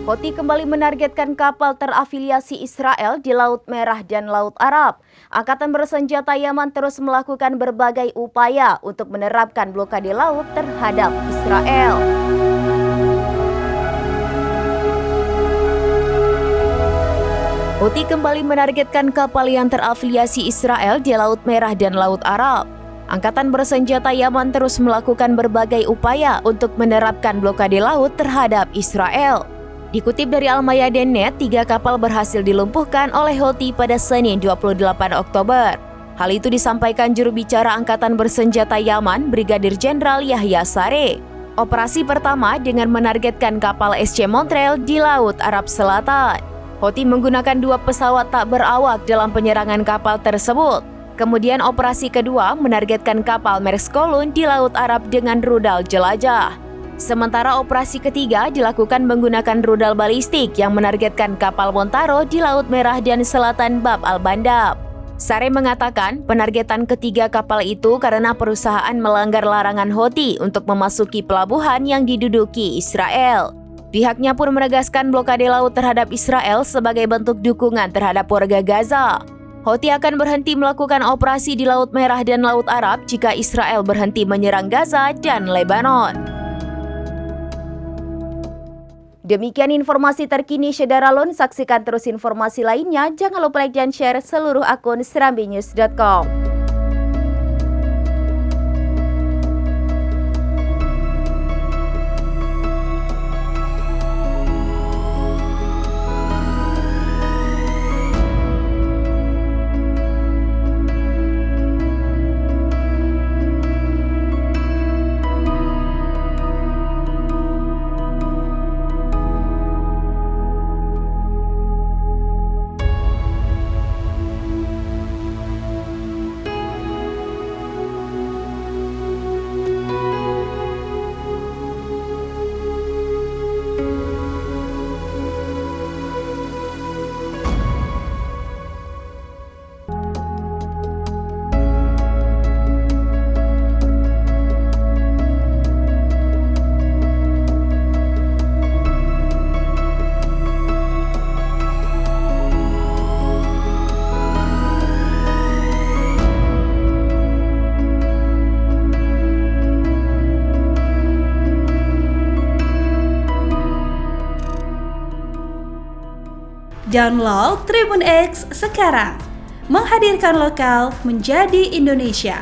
Houthi kembali menargetkan kapal terafiliasi Israel di Laut Merah dan Laut Arab. Angkatan bersenjata Yaman terus melakukan berbagai upaya untuk menerapkan blokade laut terhadap Israel. Houthi kembali menargetkan kapal yang terafiliasi Israel di Laut Merah dan Laut Arab. Angkatan bersenjata Yaman terus melakukan berbagai upaya untuk menerapkan blokade laut terhadap Israel. Dikutip dari Al-Mayadeen.net, 3 kapal berhasil dilumpuhkan oleh Houthi pada Senin 28 Oktober. Hal itu disampaikan juru bicara Angkatan Bersenjata Yaman, Brigadir Jenderal Yahya Saree. Operasi pertama dengan menargetkan kapal SC Montreal di Laut Arab Selatan. Houthi menggunakan 2 pesawat tak berawak dalam penyerangan kapal tersebut. Kemudian operasi kedua menargetkan kapal Maersk Kowloon di Laut Arab dengan rudal jelajah. Sementara operasi ketiga dilakukan menggunakan rudal balistik yang menargetkan kapal Montaro di Laut Merah dan Selatan Bab al-Bandab. Saree mengatakan penargetan ketiga kapal itu karena perusahaan melanggar larangan Houthi untuk memasuki pelabuhan yang diduduki Israel. Pihaknya pun menegaskan blokade laut terhadap Israel sebagai bentuk dukungan terhadap warga Gaza. Houthi akan berhenti melakukan operasi di Laut Merah dan Laut Arab jika Israel berhenti menyerang Gaza dan Lebanon. Demikian informasi terkini Syedara Lun. Saksikan terus informasi lainnya. Jangan lupa like dan share seluruh akun serambinews.com. Download Tribun X sekarang, menghadirkan lokal menjadi Indonesia.